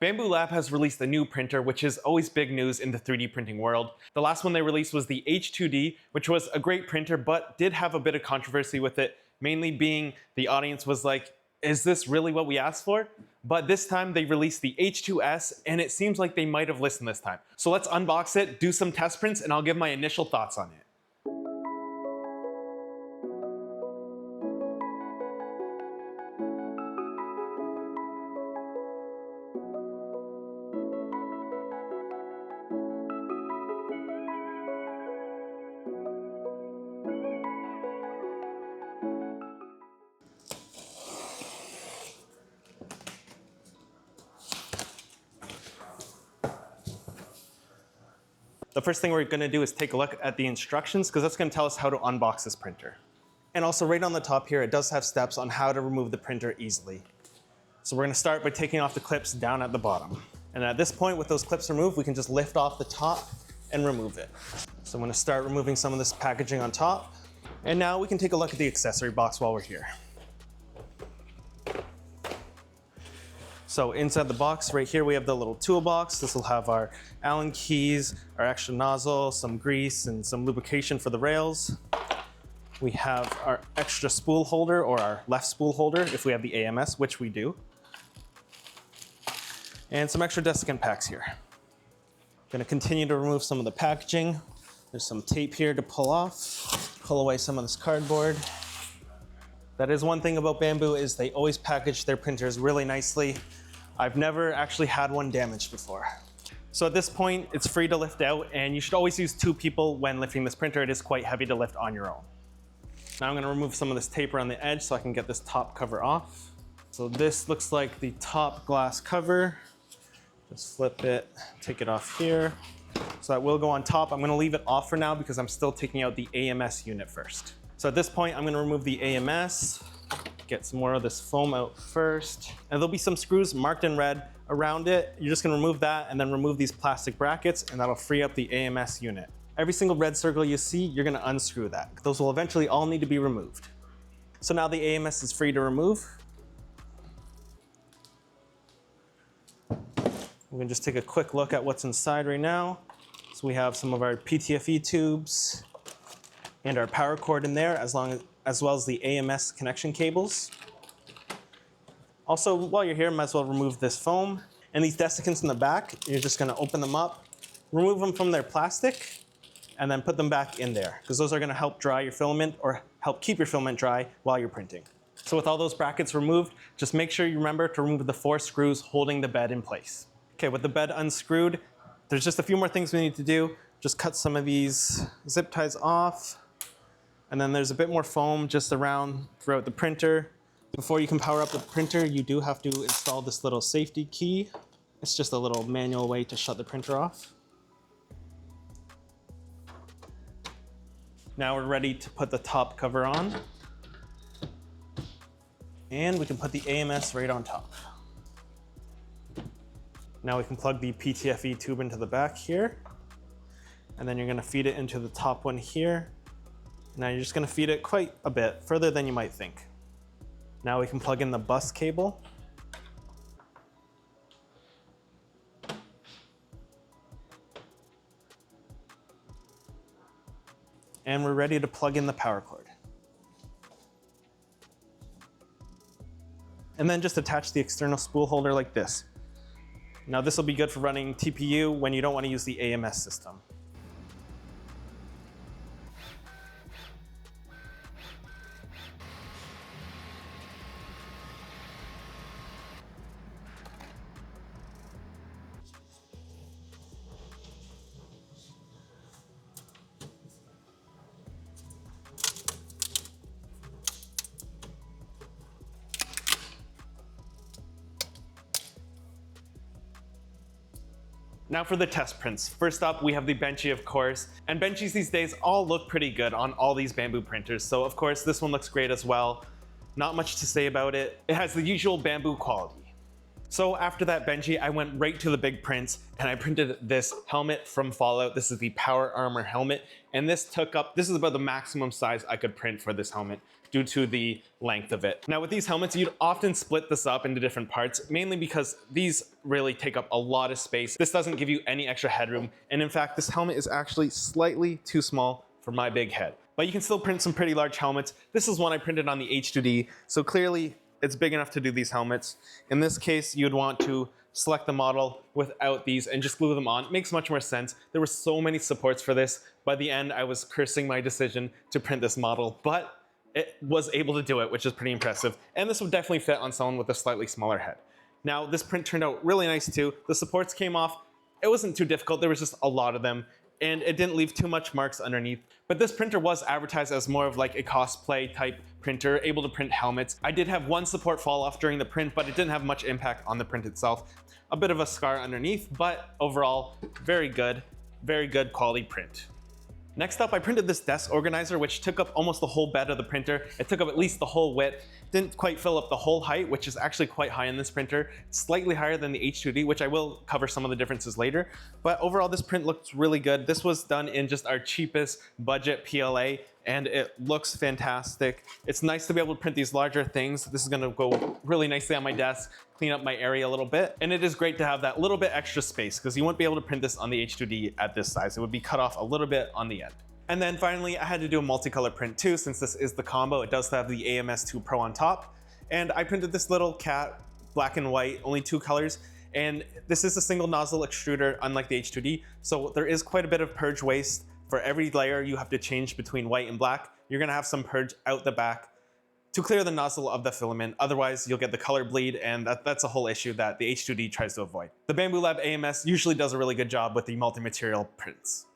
BambuLab has released a new printer, which is always big news in the 3D printing world. The last one they released was the H2D, which was a great printer, but did have a bit of controversy with it, mainly being the audience was like, is this really what we asked for? But this time they released the H2S, and it seems like they might have listened this time. So let's unbox it, do some test prints, and I'll give my initial thoughts on it. The first thing we're going to do is take a look at the instructions because that's going to tell us how to unbox this printer. And also right on the top here, it does have steps on how to remove the printer easily. So we're going to start by taking off the clips down at the bottom. And at this point, with those clips removed, we can just lift off the top and remove it. So I'm going to start removing some of this packaging on top. And now we can take a look at the accessory box while we're here. So inside the box right here, we have the little toolbox. This will have our Allen keys, our extra nozzle, some grease, and some lubrication for the rails. We have our extra spool holder, or our left spool holder if we have the AMS, which we do. And some extra desiccant packs here. I'm gonna continue to remove some of the packaging. There's some tape here to pull off. Pull away some of this cardboard. That is one thing about Bambu, is they always package their printers really nicely. I've never actually had one damaged before. So at this point, it's free to lift out, and you should always use 2 people when lifting this printer. It is quite heavy to lift on your own. Now I'm gonna remove some of this tape around the edge so I can get this top cover off. So this looks like the top glass cover. Just flip it, take it off here. So that will go on top. I'm gonna leave it off for now because I'm still taking out the AMS unit first. So at this point, I'm gonna remove the AMS, get some more of this foam out first. And there'll be some screws marked in red around it. You're just gonna remove that and then remove these plastic brackets, and that'll free up the AMS unit. Every single red circle you see, you're gonna unscrew that. Those will eventually all need to be removed. So now the AMS is free to remove. We're gonna just take a quick look at what's inside right now. So we have some of our PTFE tubes and our power cord in there, as well as the AMS connection cables. Also, while you're here, might as well remove this foam. And these desiccants in the back, you're just gonna open them up, remove them from their plastic, and then put them back in there, because those are gonna help dry your filament or help keep your filament dry while you're printing. So with all those brackets removed, just make sure you remember to remove the 4 screws holding the bed in place. Okay, with the bed unscrewed, there's just a few more things we need to do. Just cut some of these zip ties off. And then there's a bit more foam just around throughout the printer. Before you can power up the printer, you do have to install this little safety key. It's just a little manual way to shut the printer off. Now we're ready to put the top cover on. And we can put the AMS right on top. Now we can plug the PTFE tube into the back here. And then you're gonna feed it into the top one here. Now you're just gonna feed it quite a bit, further than you might think. Now we can plug in the bus cable. And we're ready to plug in the power cord. And then just attach the external spool holder like this. Now this will be good for running TPU when you don't want to use the AMS system. Now for the test prints. First up, we have the Benchy, of course. And Benchies these days all look pretty good on all these Bambu printers. So of course, this one looks great as well. Not much to say about it. It has the usual Bambu quality. So after that Benji, I went right to the big prints and I printed this helmet from Fallout. This is the Power Armor helmet. And this is about the maximum size I could print for this helmet due to the length of it. Now with these helmets, you'd often split this up into different parts, mainly because these really take up a lot of space. This doesn't give you any extra headroom. And in fact, this helmet is actually slightly too small for my big head. But you can still print some pretty large helmets. This is one I printed on the H2D. So clearly it's big enough to do these helmets. In this case, you'd want to select the model without these and just glue them on. It makes much more sense. There were so many supports for this. By the end, I was cursing my decision to print this model, but it was able to do it, which is pretty impressive. And this would definitely fit on someone with a slightly smaller head. Now, this print turned out really nice too. The supports came off. It wasn't too difficult. There was just a lot of them, and it didn't leave too much marks underneath. But this printer was advertised as more of like a cosplay type printer, able to print helmets. I did have one support fall off during the print, but it didn't have much impact on the print itself. A bit of a scar underneath, but overall, very good quality print. Next up, I printed this desk organizer, which took up almost the whole bed of the printer. It took up at least the whole width. Didn't quite fill up the whole height, which is actually quite high in this printer. Slightly higher than the H2D, which I will cover some of the differences later. But overall, this print looks really good. This was done in just our cheapest budget PLA, and it looks fantastic. It's nice to be able to print these larger things. This is gonna go really nicely on my desk, clean up my area a little bit. And it is great to have that little bit extra space because you won't be able to print this on the H2D at this size. It would be cut off a little bit on the end. And then finally, I had to do a multicolor print too, since this is the combo. It does have the AMS2 Pro on top. And I printed this little cat, black and white, only 2 colors. And this is a single nozzle extruder, unlike the H2D. So there is quite a bit of purge waste. For every layer you have to change between white and black. You're gonna have some purge out the back to clear the nozzle of the filament. Otherwise, you'll get the color bleed, and that's a whole issue that the H2D tries to avoid. The BambuLab AMS usually does a really good job with the multi-material prints.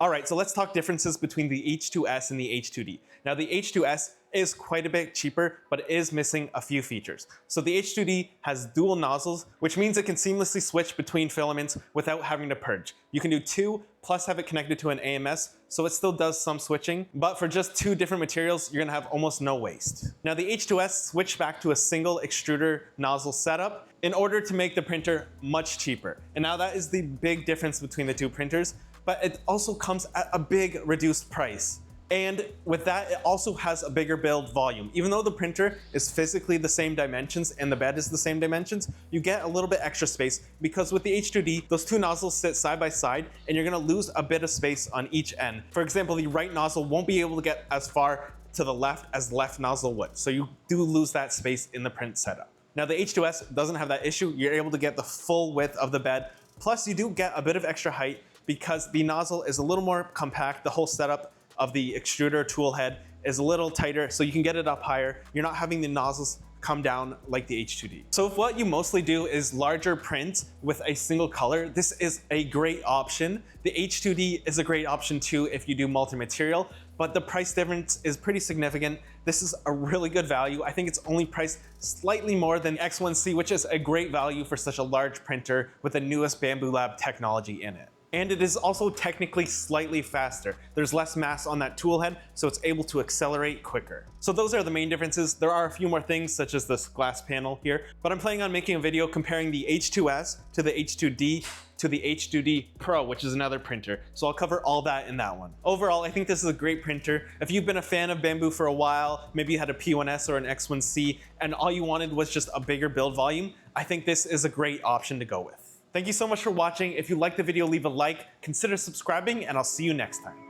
All right, so let's talk differences between the H2S and the H2D. Now the H2S is quite a bit cheaper, but it is missing a few features. So the H2D has dual nozzles, which means it can seamlessly switch between filaments without having to purge. You can do 2, plus have it connected to an AMS, so it still does some switching, but for just 2 different materials, you're gonna have almost no waste. Now the H2S switched back to a single extruder nozzle setup in order to make the printer much cheaper. And now that is the big difference between the 2 printers, but it also comes at a big reduced price. And with that, it also has a bigger build volume. Even though the printer is physically the same dimensions and the bed is the same dimensions, you get a little bit extra space because with the H2D, those 2 nozzles sit side by side and you're gonna lose a bit of space on each end. For example, the right nozzle won't be able to get as far to the left as left nozzle would. So you do lose that space in the print setup. Now the H2S doesn't have that issue. You're able to get the full width of the bed. Plus you do get a bit of extra height because the nozzle is a little more compact. The whole setup of the extruder tool head is a little tighter, so you can get it up higher. You're not having the nozzles come down like the H2D. So if what you mostly do is larger prints with a single color, this is a great option. The H2D is a great option too if you do multi-material, but the price difference is pretty significant. This is a really good value. I think it's only priced slightly more than X1C, which is a great value for such a large printer with the newest BambuLab technology in it. And it is also technically slightly faster. There's less mass on that tool head, so it's able to accelerate quicker. So those are the main differences. There are a few more things, such as this glass panel here, but I'm planning on making a video comparing the H2S to the H2D to the H2D Pro, which is another printer. So I'll cover all that in that one. Overall, I think this is a great printer. If you've been a fan of Bambu for a while, maybe you had a P1S or an X1C, and all you wanted was just a bigger build volume, I think this is a great option to go with. Thank you so much for watching. If you liked the video, leave a like, consider subscribing, and I'll see you next time.